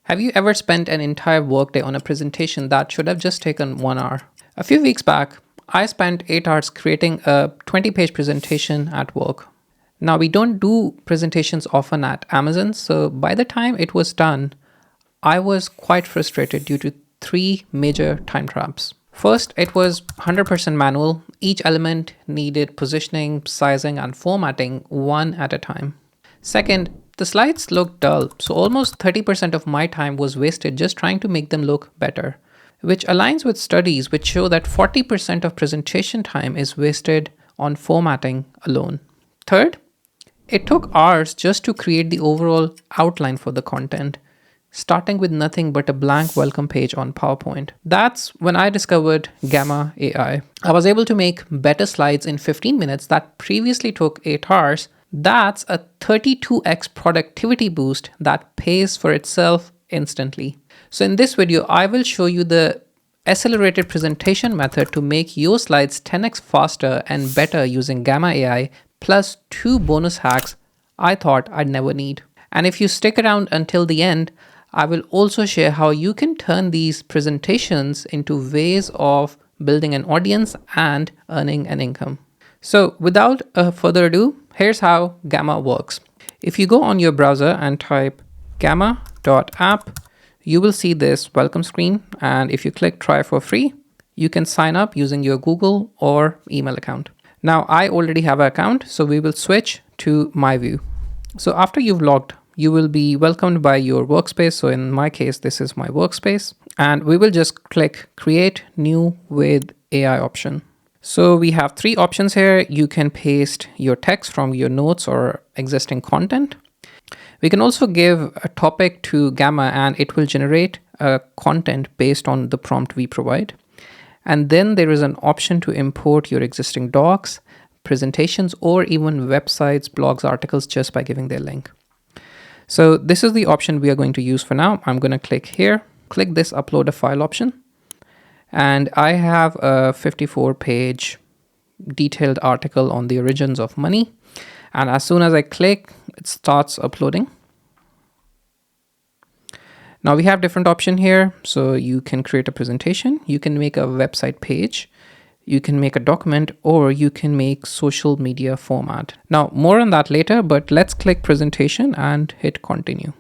Have you ever spent an entire workday on a presentation that should have just taken 1 hour? A few weeks back, I spent 8 hours creating a 20-page presentation at work. Now, we don't do presentations often at Amazon, so by the time it was done, I was quite frustrated due to 3 major time traps. First, it was 100% manual. Each element needed positioning, sizing, and formatting one at a time. Second, the slides looked dull, so almost 30% of my time was wasted just trying to make them look better, which aligns with studies which show that 40% of presentation time is wasted on formatting alone. Third, it took hours just to create the overall outline for the content, starting with nothing but a blank welcome page on PowerPoint. That's when I discovered Gamma AI. I was able to make better slides in 15 minutes that previously took 8 hours. That's a 32x productivity boost that pays for itself instantly. So in this video, I will show you the accelerated presentation method to make your slides 10x faster and better using Gamma AI, plus 2 bonus hacks I thought I'd never need. And if you stick around until the end, I will also share how you can turn these presentations into ways of building an audience and earning an income. So without further ado, here's how Gamma works. If you go on your browser and type gamma.app, you will see this welcome screen. And if you click try for free, you can sign up using your Google or email account. Now I already have an account, so we will switch to my view. So after you've logged, you will be welcomed by your workspace. So in my case, this is my workspace, and we will just click create new with AI option. So we have 3 options here. You can paste your text from your notes or existing content. We can also give a topic to Gamma and it will generate a content based on the prompt we provide. And then there is an option to import your existing docs, presentations, or even websites, blogs, articles just by giving their link. So this is the option we are going to use for now. I'm going to click here, click this upload a file option. And I have a 54-page detailed article on the origins of money. And as soon as I click, it starts uploading. Now we have different option here. So you can create a presentation, you can make a website page, you can make a document, or you can make social media format. Now more on that later, but let's click presentation and hit continue.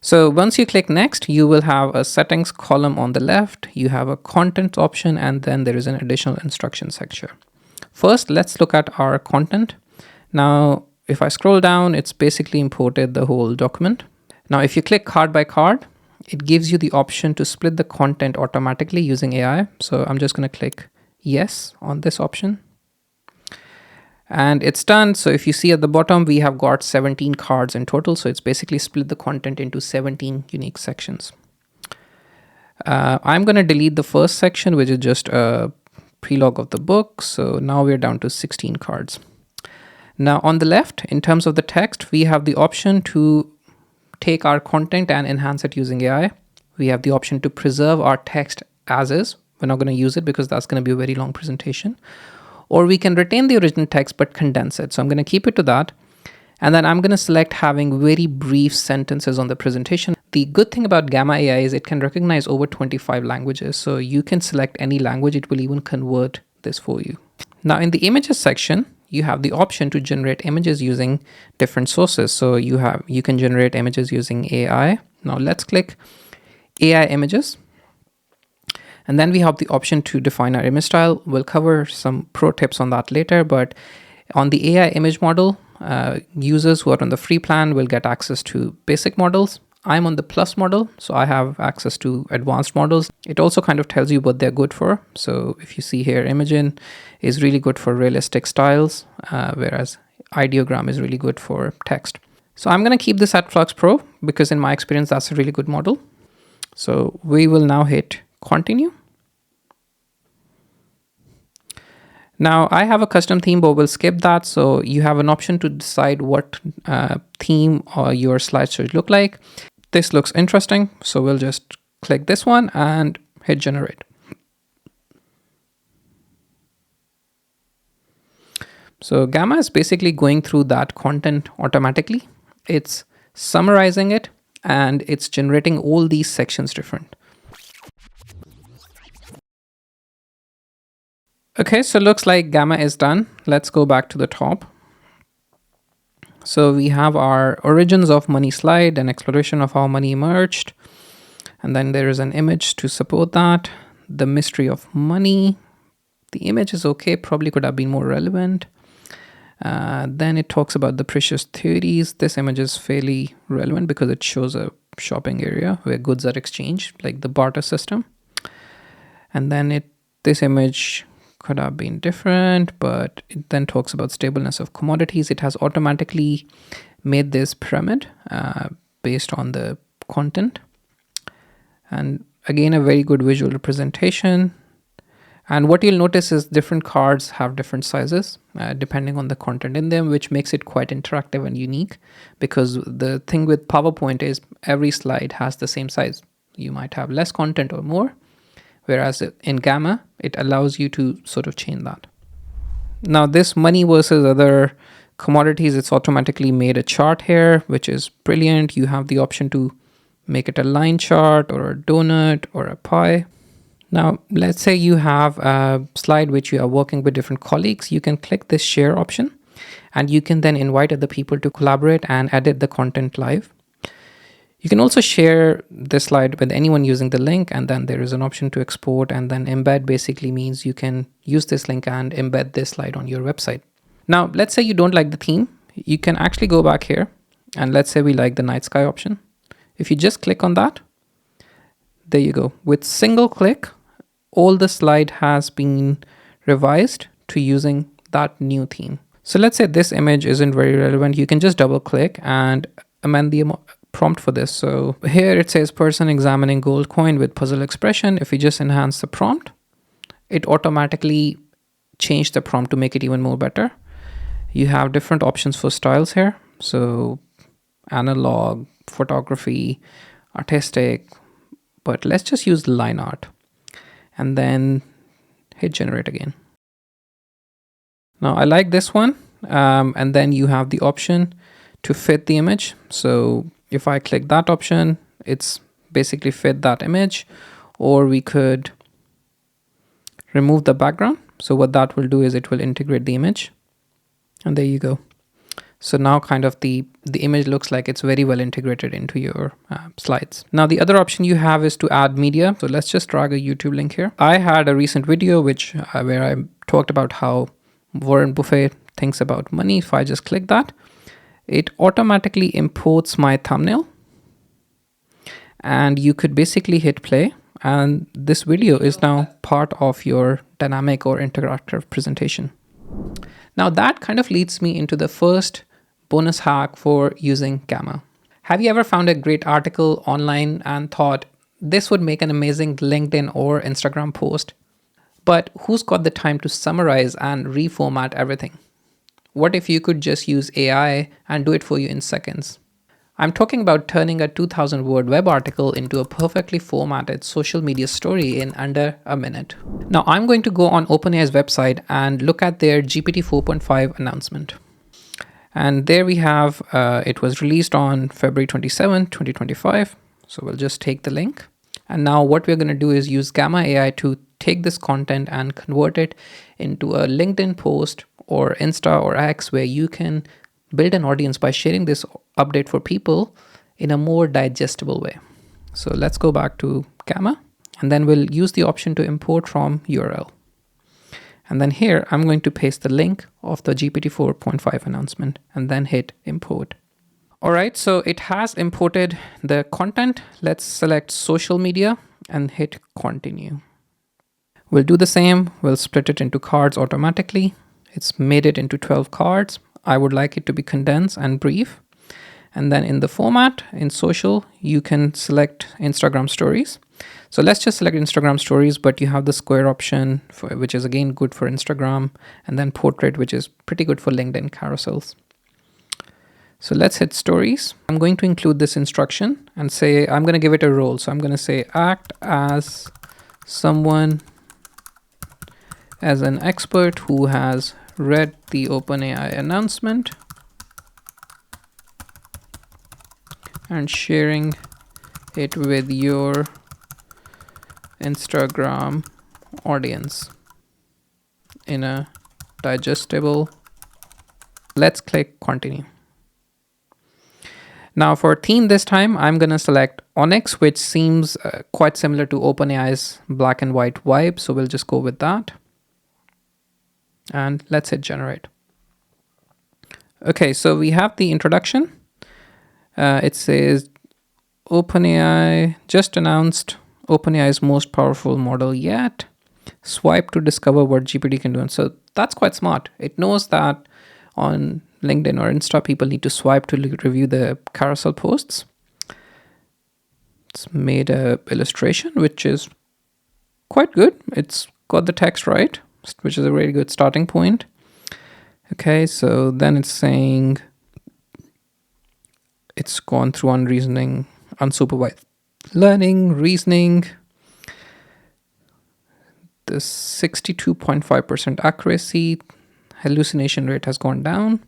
So once you click next, you will have a settings column on the left, you have a content option, and then there is an additional instruction section. First, let's look at our content. Now, if I scroll down, it's basically imported the whole document. Now, if you click card by card, it gives you the option to split the content automatically using AI. So I'm just going to click yes on this option. And it's done. So if you see at the bottom, we have got 17 cards in total. So it's basically split the content into 17 unique sections. I'm going to delete the first section, which is just a prologue of the book. So now we're down to 16 cards. Now on the left, in terms of the text, we have the option to take our content and enhance it using AI. We have the option to preserve our text as is. We're not going to use it because that's going to be a very long presentation. Or we can retain the original text but condense it. So I'm going to keep it to that. And then I'm going to select having very brief sentences on the presentation. The good thing about Gamma AI is it can recognize over 25 languages. So you can select any language. It will even convert this for you. Now in the images section, you have the option to generate images using different sources. So you can generate images using AI. Now let's click AI images. And then we have the option to define our image style. We'll cover some pro tips on that later, but on the AI image model, users who are on the free plan will get access to basic models. I'm on the plus model, so I have access to advanced models. It also kind of tells you what they're good for. So if you see here, Imagen is really good for realistic styles, whereas Ideogram is really good for text. So I'm going to keep this at Flux Pro because in my experience, that's a really good model. So we will now hit continue. Now I have a custom theme, but we'll skip that. So you have an option to decide what theme or your slide should look like. This looks interesting. So we'll just click this one and hit generate. So Gamma is basically going through that content automatically. It's summarizing it and it's generating all these sections different. Okay, so looks like Gamma is done. Let's go back to the top. So we have our origins of money slide and exploration of how money emerged. And then there is an image to support that. The mystery of money. The image is okay, probably could have been more relevant. Then it talks about the precious 30s. This image is fairly relevant because it shows a shopping area where goods are exchanged, like the barter system. And then this image could have been different, but it then talks about stableness of commodities. It has automatically made this pyramid based on the content. And again, a very good visual representation. And what you'll notice is different cards have different sizes depending on the content in them, which makes it quite interactive and unique, because the thing with PowerPoint is every slide has the same size. You might have less content or more, whereas in Gamma, it allows you to sort of change that. Now this money versus other commodities, it's automatically made a chart here, which is brilliant. You have the option to make it a line chart or a donut or a pie. Now, let's say you have a slide which you are working with different colleagues. You can click this share option and you can then invite other people to collaborate and edit the content live. You can also share this slide with anyone using the link, and then there is an option to export, and then embed basically means you can use this link and embed this slide on your website. Now, let's say you don't like the theme. You can actually go back here and let's say we like the night sky option. If you just click on that, there you go. With single click, all the slide has been revised to using that new theme. So let's say this image isn't very relevant. You can just double click and amend the prompt for this. So here it says person examining gold coin with puzzle expression. If we just enhance the prompt, it automatically changed the prompt to make it even more better. You have different options for styles here. So analog, photography, artistic, but let's just use line art. And then hit generate again. Now I like this one. And then you have the option to fit the image. So if I click that option, it's basically fit that image, or we could remove the background. So what that will do is it will integrate the image, and there you go. So now kind of the image looks like it's very well integrated into your slides. Now the other option you have is to add media. So let's just drag a YouTube link here. I had a recent video where I talked about how Warren Buffett thinks about money. If I just click that, it automatically imports my thumbnail, and you could basically hit play, and this video is now part of your dynamic or interactive presentation. Now that kind of leads me into the first bonus hack for using Gamma. Have you ever found a great article online and thought this would make an amazing LinkedIn or Instagram post, but who's got the time to summarize and reformat everything? What if you could just use AI and do it for you in seconds? I'm talking about turning a 2000 word web article into a perfectly formatted social media story in under a minute. Now I'm going to go on OpenAI's website and look at their GPT 4.5 announcement. And there we have, it was released on February 27, 2025. So we'll just take the link. And now what we're going to do is use Gamma AI to take this content and convert it into a LinkedIn post or Insta or X, where you can build an audience by sharing this update for people in a more digestible way. So let's go back to Gamma, and then we'll use the option to import from URL. And then here, I'm going to paste the link of the GPT 4.5 announcement and then hit import. All right, so it has imported the content. Let's select social media and hit continue. We'll do the same. We'll split it into cards automatically. It's made it into 12 cards. I would like it to be condensed and brief. And then in the format, in social, you can select Instagram stories. So let's just select Instagram stories, but you have the square option, which is again good for Instagram, and then portrait, which is pretty good for LinkedIn carousels. So let's hit stories. I'm going to include this instruction and say, I'm going to give it a role. So I'm going to say act as someone, as an expert who has read the OpenAI announcement and sharing it with your Instagram audience in a digestible. Let's click continue. Now for theme this time, I'm going to select Onyx, which seems quite similar to OpenAI's black and white vibe. So we'll just go with that. And let's hit generate. Okay, so we have the introduction. It says OpenAI just announced OpenAI's most powerful model yet. Swipe to discover what GPT can do. And so that's quite smart. It knows that on LinkedIn or Insta, people need to swipe to review the carousel posts. It's made a illustration, which is quite good. It's got the text right, which is a really good starting point. Okay, so then it's saying it's gone through unreasoning, unsupervised learning, reasoning. The 62.5% accuracy, hallucination rate has gone down.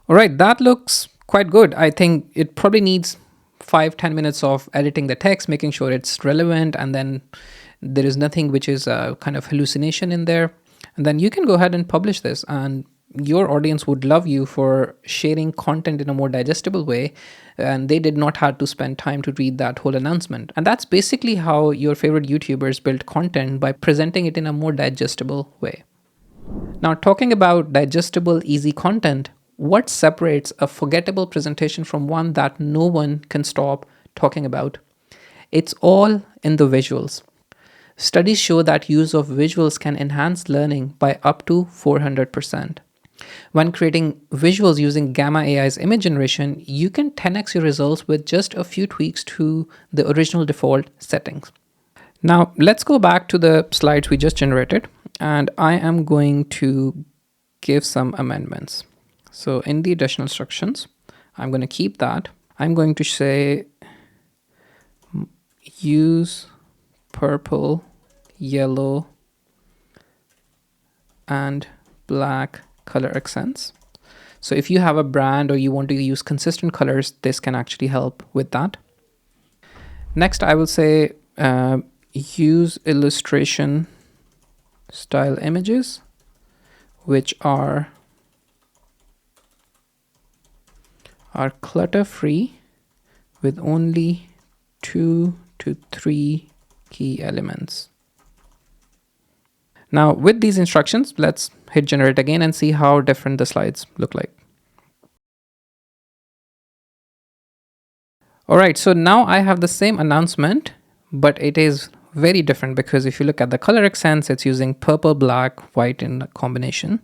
All right, that looks quite good. I think it probably needs 5-10 minutes of editing the text, making sure it's relevant, and then there is nothing which is a kind of hallucination in there. And then you can go ahead and publish this, and your audience would love you for sharing content in a more digestible way, and they did not have to spend time to read that whole announcement. And that's basically how your favorite YouTubers build content, by presenting it in a more digestible way. Now, talking about digestible, easy content, what separates a forgettable presentation from one that no one can stop talking about? It's all in the visuals. Studies show that use of visuals can enhance learning by up to 400%. When creating visuals using Gamma AI's image generation, you can 10x your results with just a few tweaks to the original default settings. Now, let's go back to the slides we just generated, and I am going to give some amendments. So in the additional instructions, I'm going to keep that. I'm going to say use purple, yellow, and black color accents. So if you have a brand or you want to use consistent colors, this can actually help with that. Next, I will say use illustration style images, which are clutter free with only 2 to 3 key elements. Now with these instructions, let's hit generate again and see how different the slides look like. All right, so now I have the same announcement, but it is very different, because if you look at the color accents, it's using purple, black, white in a combination.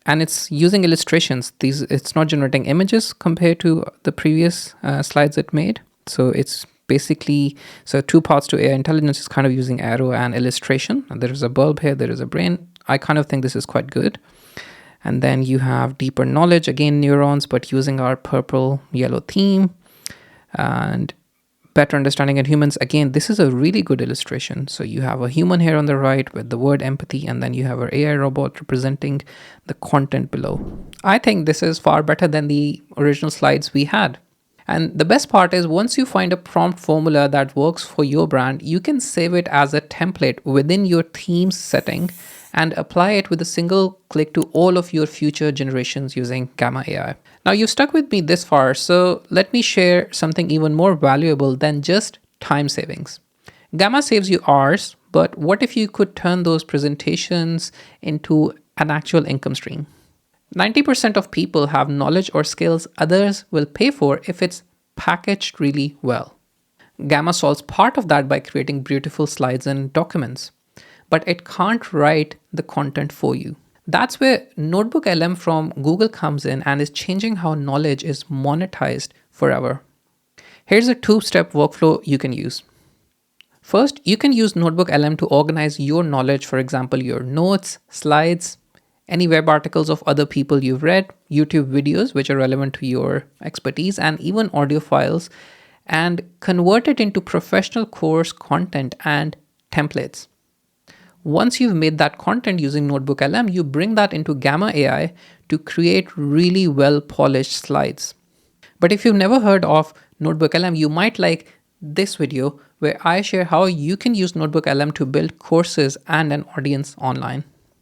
And it's using illustrations. It's not generating images compared to the previous slides it made. So it's basically, so 2 parts to AI intelligence is kind of using arrow and illustration. And there is a bulb here, there is a brain. I kind of think this is quite good. And then you have deeper knowledge, again, neurons, but using our purple yellow theme. And better understanding in humans. Again, this is a really good illustration. So you have a human here on the right with the word empathy, and then you have our AI robot representing the content below. I think this is far better than the original slides we had. And the best part is, once you find a prompt formula that works for your brand, you can save it as a template within your themes setting and apply it with a single click to all of your future generations using Gamma AI. Now you've stuck with me this far, so let me share something even more valuable than just time savings. Gamma saves you hours, but what if you could turn those presentations into an actual income stream? 90% of people have knowledge or skills others will pay for if it's packaged really well. Gamma solves part of that by creating beautiful slides and documents, but it can't write the content for you. That's where NotebookLM from Google comes in and is changing how knowledge is monetized forever. Here's a 2-step workflow you can use. First, you can use NotebookLM to organize your knowledge, for example, your notes, slides, any web articles of other people you've read, YouTube videos which are relevant to your expertise, and even audio files, and convert it into professional course content and templates. Once you've made that content using NotebookLM, you bring that into Gamma AI to create really well-polished slides. But if you've never heard of NotebookLM, you might like this video where I share how you can use NotebookLM to build courses and an audience online.